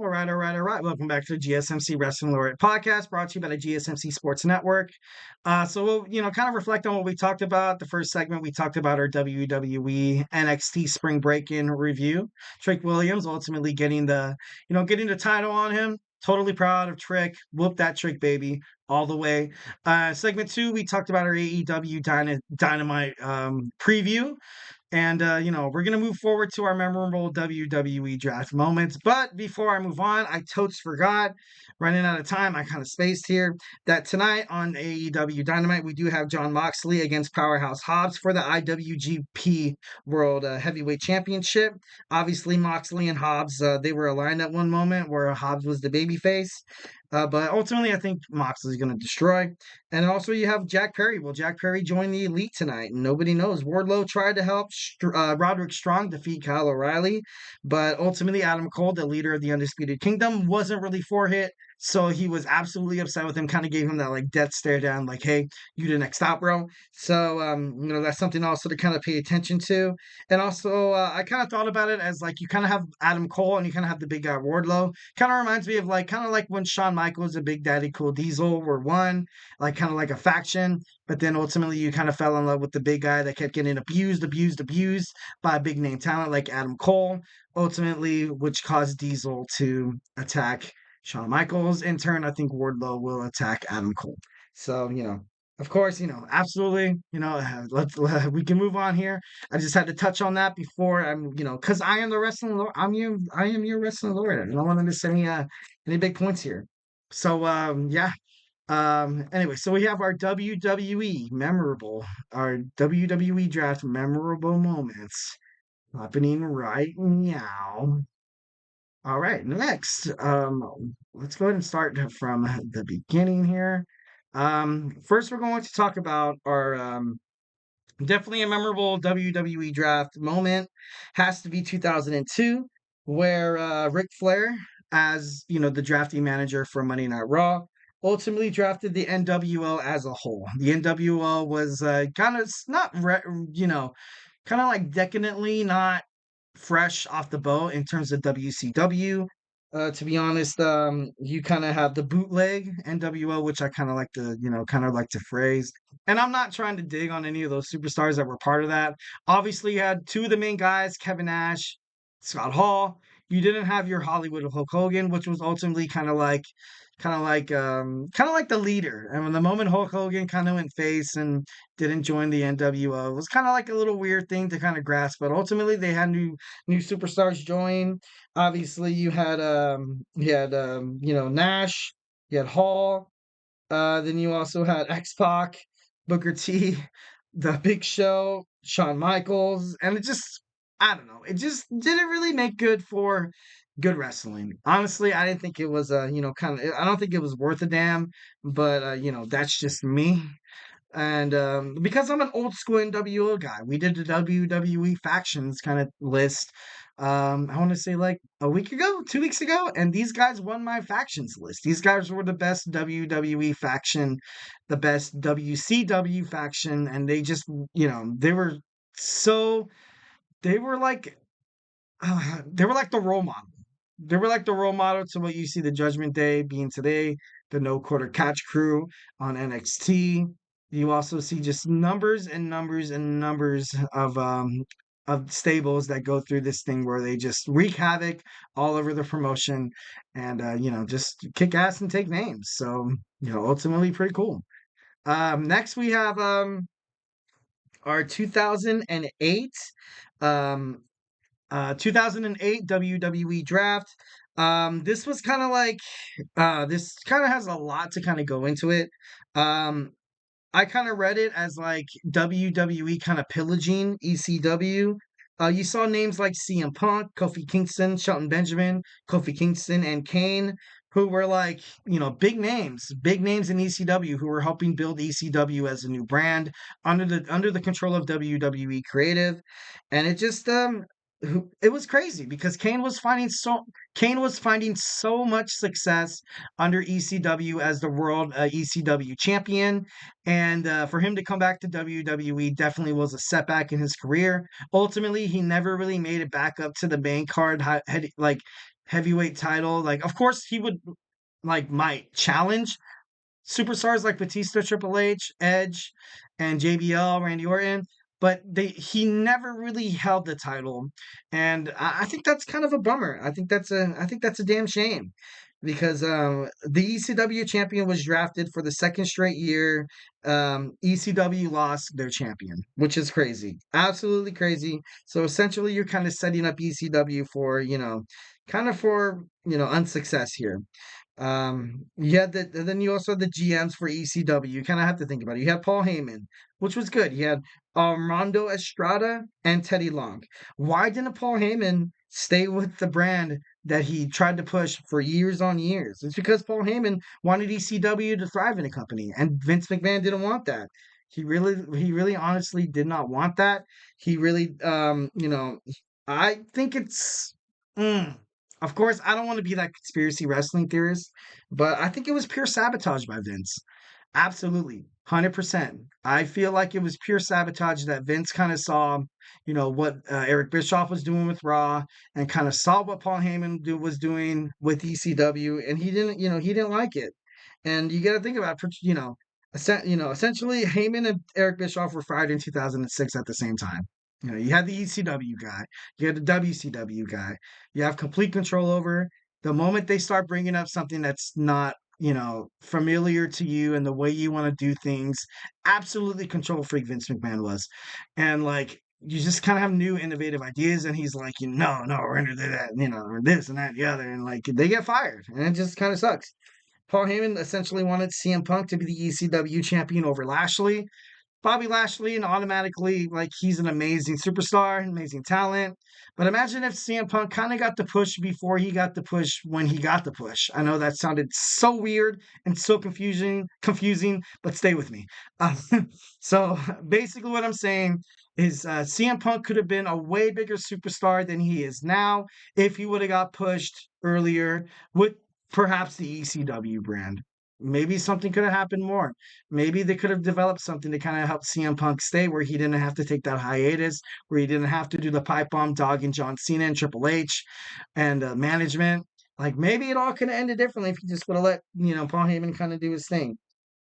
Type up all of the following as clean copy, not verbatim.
All right. Welcome back to the GSMC Wrestling Laureate Podcast, brought to you by the GSMC Sports Network. So we'll, kind of reflect on what we talked about. The first segment, we talked about our WWE NXT Spring Break-In review. Trick Williams ultimately getting the title on him. Totally proud of Trick. Whoop that Trick, baby, all the way. Segment 2, we talked about our AEW Dynamite preview. And, we're going to move forward to our memorable WWE Draft moments. But before I move on, I totes forgot, running out of time, I kind of spaced here, that tonight on AEW Dynamite, we do have Jon Moxley against Powerhouse Hobbs for the IWGP World Heavyweight Championship. Obviously, Moxley and Hobbs, they were aligned at one moment where Hobbs was the babyface. But ultimately, I think Moxley's going to destroy. And also, you have Jack Perry. Well, Jack Perry joined the Elite tonight. Nobody knows. Wardlow tried to help Roderick Strong defeat Kyle O'Reilly, but ultimately, Adam Cole, the leader of the Undisputed Kingdom, wasn't really for it. So he was absolutely upset with him, kind of gave him that like death stare down, like, hey, you the next stop, bro. So, that's something also to kind of pay attention to. And also, I kind of thought about it as like you kind of have Adam Cole and you kind of have the big guy Wardlow. Kind of reminds me of kind of like when Shawn Michaels and Big Daddy Cool Diesel were one, like kind of like a faction. But then ultimately you kind of fell in love with the big guy that kept getting abused by a big name talent like Adam Cole, ultimately, which caused Diesel to attack Shawn Michaels. In turn, I think Wardlow will attack Adam Cole. So, of course, absolutely, we can move on here. I just had to touch on that before because I am the I am your wrestling lord. I don't want to miss any big points here. So, yeah. Anyway, so we have our WWE draft memorable moments happening right now. All right, next, let's go ahead and start from the beginning here. First, we're going to talk about our definitely a memorable WWE draft moment. Has to be 2002, where Ric Flair, as the drafting manager for Monday Night Raw, ultimately drafted the NWO as a whole. The NWO was kind of not, kind of like decadently not fresh off the boat in terms of WCW. To be honest, you kind of have the bootleg NWO, which I kind of like to phrase. And I'm not trying to dig on any of those superstars that were part of that. Obviously, you had two of the main guys, Kevin Nash, Scott Hall. You didn't have your Hollywood of Hulk Hogan, which was ultimately kind of like the leader. And when the moment Hulk Hogan kind of went face and didn't join the NWO, it was kind of like a little weird thing to kind of grasp. But ultimately, they had new superstars join. Obviously, Nash, you had Hall, then you also had X-Pac, Booker T, The Big Show, Shawn Michaels, and I don't know, it just didn't really make good for good wrestling. Honestly, I didn't think it was, I don't think it was worth a damn, but, that's just me. And because I'm an old school NWO guy, we did the WWE factions kind of list. I want to say like a week ago, 2 weeks ago, and these guys won my factions list. These guys were the best WWE faction, the best WCW faction, and they just, they were so they were like the role model. They were like the role model to what you see the Judgment Day being today, the No Quarter Catch Crew on NXT. You also see just numbers and numbers and numbers of stables that go through this thing where they just wreak havoc all over the promotion and just kick ass and take names. So, ultimately pretty cool. Next we have our 2008 um 2008 WWE Draft. This was kind of like this kind of has a lot to kind of go into it. Um, I kind of read it as like WWE kind of pillaging ECW. You saw names like CM Punk, Kofi Kingston, Shelton Benjamin, Kofi Kingston, and Kane, who were like, big names in ECW, who were helping build ECW as a new brand under the control of WWE Creative, and it just it was crazy because Kane was finding so much success under ECW as the world ECW champion. And for him to come back to WWE definitely was a setback in his career. Ultimately, he never really made it back up to the main card, heavyweight title. Like, of course, he would might challenge superstars like Batista, Triple H, Edge, and JBL, Randy Orton, but he never really held the title, and I think that's kind of a bummer. I think that's a damn shame because the ECW champion was drafted for the second straight year. ECW lost their champion, which is crazy, absolutely crazy. So essentially, you're kind of setting up ECW for unsuccess here. You had then you also had the GMs for ECW. You kind of have to think about it. You had Paul Heyman, which was good. You had Armando Estrada and Teddy Long. Why didn't Paul Heyman stay with the brand that he tried to push for years on years? It's because Paul Heyman wanted ECW to thrive in a company, and Vince McMahon didn't want that. He really honestly did not want that. He really, I think it's. Mm, of course, I don't want to be that conspiracy wrestling theorist, but I think it was pure sabotage by Vince. Absolutely, 100%. I feel like it was pure sabotage that Vince kind of saw, what Eric Bischoff was doing with Raw, and kind of saw what Paul Heyman was doing with ECW, and he didn't like it. And you got to think about, essentially, Heyman and Eric Bischoff were fired in 2006 at the same time. You had the ECW guy, you had the WCW guy. You have complete control over. The moment they start bringing up something that's not, familiar to you and the way you want to do things, absolutely control freak Vince McMahon was. And you just kind of have new innovative ideas, and he's like, no, we're gonna do that, or this and that and the other, and they get fired, and it just kind of sucks. Paul Heyman essentially wanted CM Punk to be the ECW champion over Lashley. Bobby Lashley, and automatically, he's an amazing superstar, amazing talent. But imagine if CM Punk kind of got the push before he got the push when he got the push. I know that sounded so weird and so confusing, but stay with me. Uh, so basically, what I'm saying is CM Punk could have been a way bigger superstar than he is now if he would have got pushed earlier with perhaps the ECW brand. Maybe something could have happened more. Maybe they could have developed something to kind of help CM Punk stay where he didn't have to take that hiatus, where he didn't have to do the pipe bomb dog and John Cena and Triple H and management. Maybe it all could have ended differently if he just would have let, Paul Heyman kind of do his thing.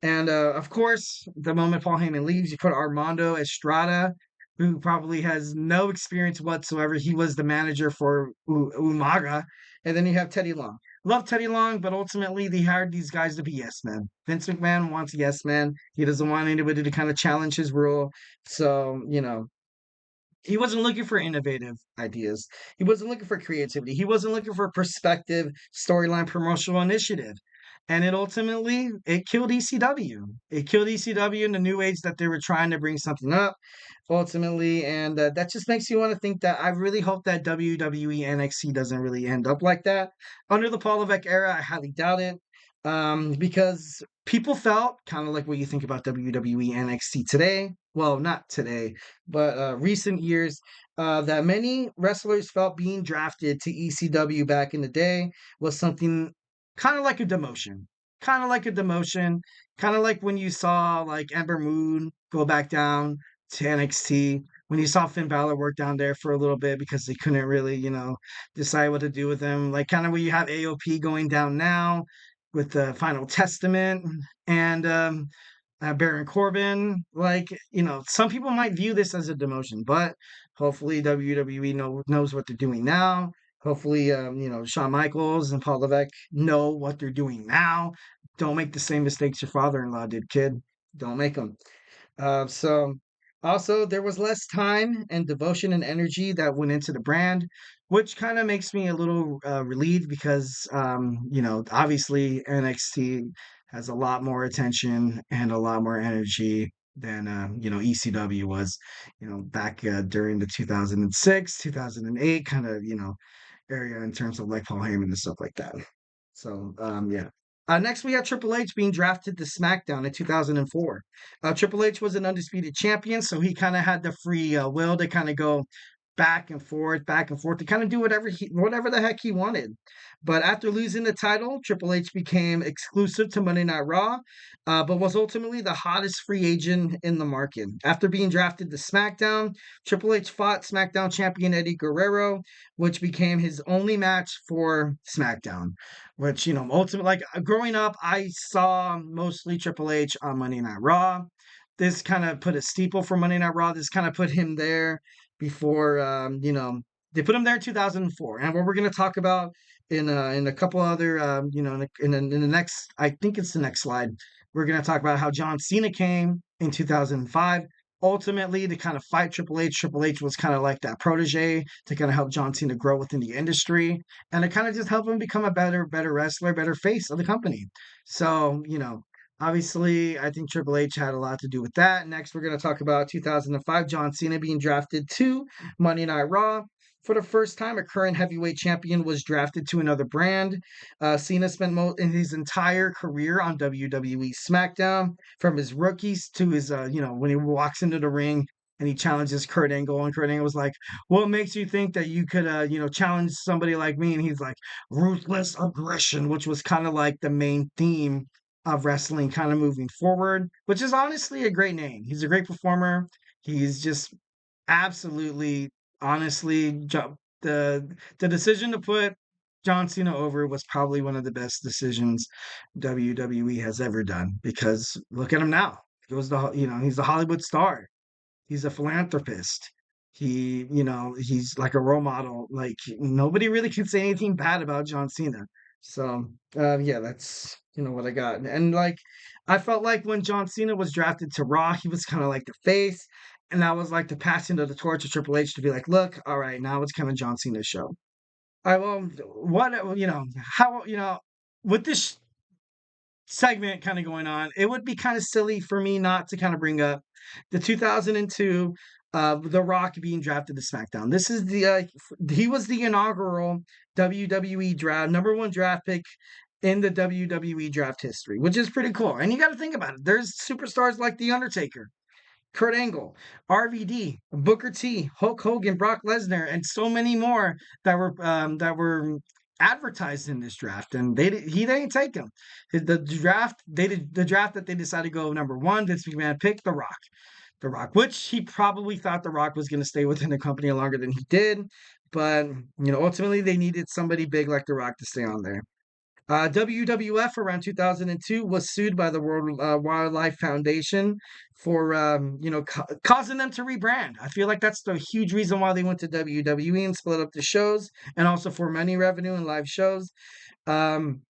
And of course, the moment Paul Heyman leaves, you put Armando Estrada, who probably has no experience whatsoever. He was the manager for Umaga. And then you have Teddy Long. Love Teddy Long, but ultimately they hired these guys to be yes men. Vince McMahon wants yes men. He doesn't want anybody to kind of challenge his rule. So, he wasn't looking for innovative ideas. He wasn't looking for creativity. He wasn't looking for perspective, storyline, promotional initiative. And it killed ECW. It killed ECW in the new age that they were trying to bring something up ultimately. And that just makes you want to think that I really hope that WWE NXT doesn't really end up like that. Under the Paul Levesque era, I highly doubt it. Because people felt kind of like what you think about WWE NXT today. Well, not today, but recent years, that many wrestlers felt being drafted to ECW back in the day was something kind of like a demotion. Kind of like a demotion. Kind of like when you saw Ember Moon go back down to NXT. When you saw Finn Balor work down there for a little bit because they couldn't really, decide what to do with him. Kind of where you have AOP going down now with the Final Testament and Baron Corbin. Some people might view this as a demotion, but hopefully WWE knows what they're doing now. Hopefully, Shawn Michaels and Paul Levesque know what they're doing now. Don't make the same mistakes your father-in-law did, kid. Don't make them. So also there was less time and devotion and energy that went into the brand, which kind of makes me a little relieved because obviously NXT has a lot more attention and a lot more energy than ECW was, back during the 2006, 2008 kind of area in terms of Paul Heyman and stuff like that. So yeah. Next, we have Triple H being drafted to SmackDown in 2004. Triple H was an undisputed champion, so he kind of had the free will to kind of go back and forth to kind of do whatever the heck he wanted. But after losing the title, Triple H became exclusive to Monday Night Raw, but was ultimately the hottest free agent in the market. After being drafted to SmackDown, Triple H fought SmackDown champion Eddie Guerrero, which became his only match for SmackDown. Which, ultimately, like growing up, I saw mostly Triple H on Monday Night Raw. This kind of put a steeple for Monday Night Raw. This kind of put him there before, they put him there in 2004. And what we're going to talk about in a couple other, in the next, I think it's the next slide, we're going to talk about how John Cena came in 2005. Ultimately, to kind of fight Triple H. Triple H was kind of like that protege to kind of help John Cena grow within the industry, and it kind of just helped him become a better wrestler, better face of the company. So, obviously, I think Triple H had a lot to do with that. Next, we're going to talk about 2005, John Cena being drafted to Monday Night Raw. For the first time, a current heavyweight champion was drafted to another brand. Cena spent in his entire career on WWE SmackDown, from his rookies to his, when he walks into the ring and he challenges Kurt Angle, and Kurt Angle was like, "What makes you think that you could, challenge somebody like me?" And he's like, "Ruthless aggression," which was kind of like the main theme of wrestling kind of moving forward, which is honestly a great name. He's a great performer. He's just absolutely, honestly, the decision to put John Cena over was probably one of the best decisions WWE has ever done, because look at him now. He's a Hollywood star. He's a philanthropist. He's like a role model. Like, nobody really can say anything bad about John Cena. So, yeah, that's what I got. And like, I felt like when John Cena was drafted to Raw, he was kind of like the face, and that was like the passing of the torch to Triple H to be like, "Look, all right, now it's kind of John Cena's show." I will. What how with this segment kind of going on, it would be kind of silly for me not to kind of bring up the 2002 The Rock being drafted to SmackDown. This is he was the inaugural WWE draft number 1 draft pick in the WWE draft history, which is pretty cool. And you got to think about it. There's superstars like The Undertaker, Kurt Angle, RVD, Booker T, Hulk Hogan, Brock Lesnar, and so many more that were advertised in this draft, and he didn't take them. The draft that they decided to go number 1. Vince McMahon picked The Rock, which he probably thought The Rock was going to stay within the company longer than he did, but ultimately they needed somebody big like The Rock to stay on there. WWF around 2002 was sued by the World Wildlife Foundation for causing them to rebrand. I feel like that's the huge reason why they went to WWE and split up the shows, and also for money revenue and live shows. WWE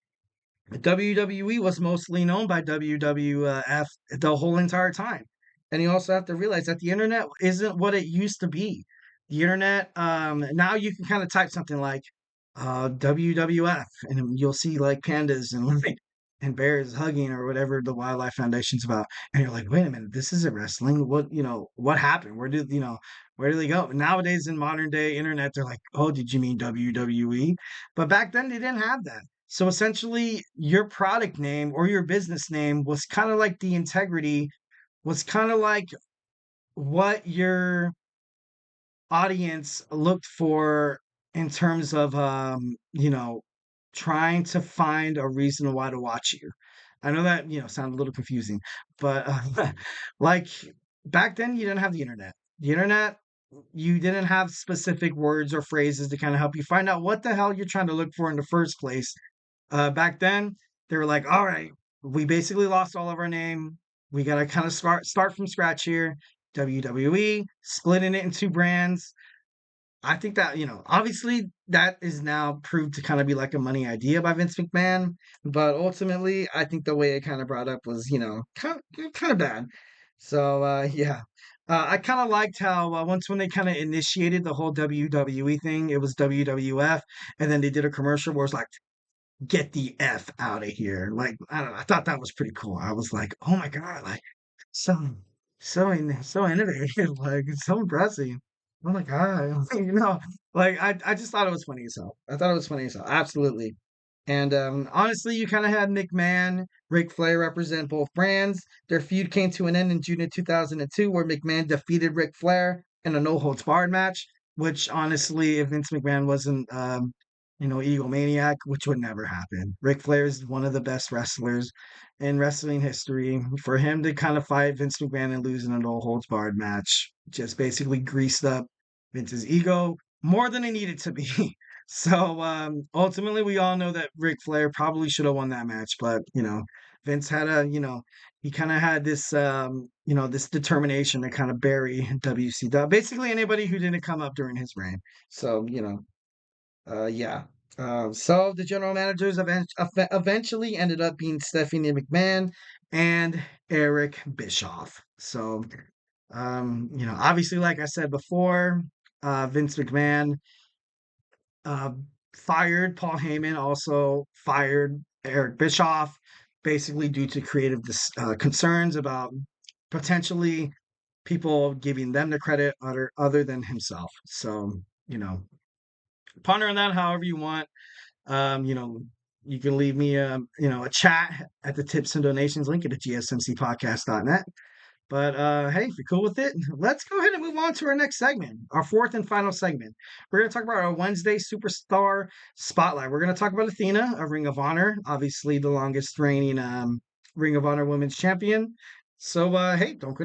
was mostly known by WWF the whole entire time. And you also have to realize that the internet isn't what it used to be. The internet, now you can kind of type something like WWF, and you'll see like pandas and bears hugging, or whatever the Wildlife Foundation's about. And you're like, wait a minute, this isn't wrestling. What happened? Where do they go? Nowadays in modern day internet, they're like, oh, did you mean WWE? But back then they didn't have that. So essentially, your product name or your business name was kind of like the integrity, was kind of like what your audience looked for in terms of trying to find a reason why to watch you. I know that sounds a little confusing, but like back then you didn't have the internet. The internet, you didn't have specific words or phrases to kind of help you find out what the hell you're trying to look for in the first place. Back then they were like, all right, we basically lost all of our name. We got to kind of start from scratch here. WWE splitting it into brands. I think that, obviously that is now proved to kind of be like a money idea by Vince McMahon, but ultimately I think the way it kind of brought up was, kind of bad. So, yeah. I kind of liked how once when they kind of initiated the whole WWE thing, it was WWF, and then they did a commercial where it's like, "Get the F out of here." Like, I don't know, I thought that was pretty cool. I was like, "Oh my God, like so so innovative, like it's so impressive." Oh my God. Like I just thought it was funny as hell. I thought it was funny as hell. Absolutely. And honestly, you kind of had McMahon, Ric Flair represent both brands. Their feud came to an end in June of 2002, where McMahon defeated Ric Flair in a no holds barred match. which honestly, if Vince McMahon wasn't, egomaniac, which would never happen. Ric Flair is one of the best wrestlers in wrestling history. For him to kind of fight Vince McMahon and lose in a no holds barred match, just basically greased up Vince's ego more than it needed to be. So ultimately, we all know that Ric Flair probably should have won that match, but Vince had he kind of had this this determination to kind of bury WCW, basically anybody who didn't come up during his reign. So yeah. So the general managers eventually ended up being Stephanie McMahon and Eric Bischoff. So obviously, like I said before, Vince McMahon uh, fired Paul Heyman, also fired Eric Bischoff, basically due to creative concerns about potentially people giving them the credit other than himself. So, ponder on that however you want. Um, you know, you can leave me a chat at the tips and donations link at the GSMCpodcast.net. But hey, if you're cool with it, let's go ahead and move on to our next segment, our fourth and final segment. We're going to talk about our Wednesday Superstar Spotlight. We're going to talk about Athena, a Ring of Honor, obviously the longest reigning Ring of Honor Women's Champion. So hey, don't quit.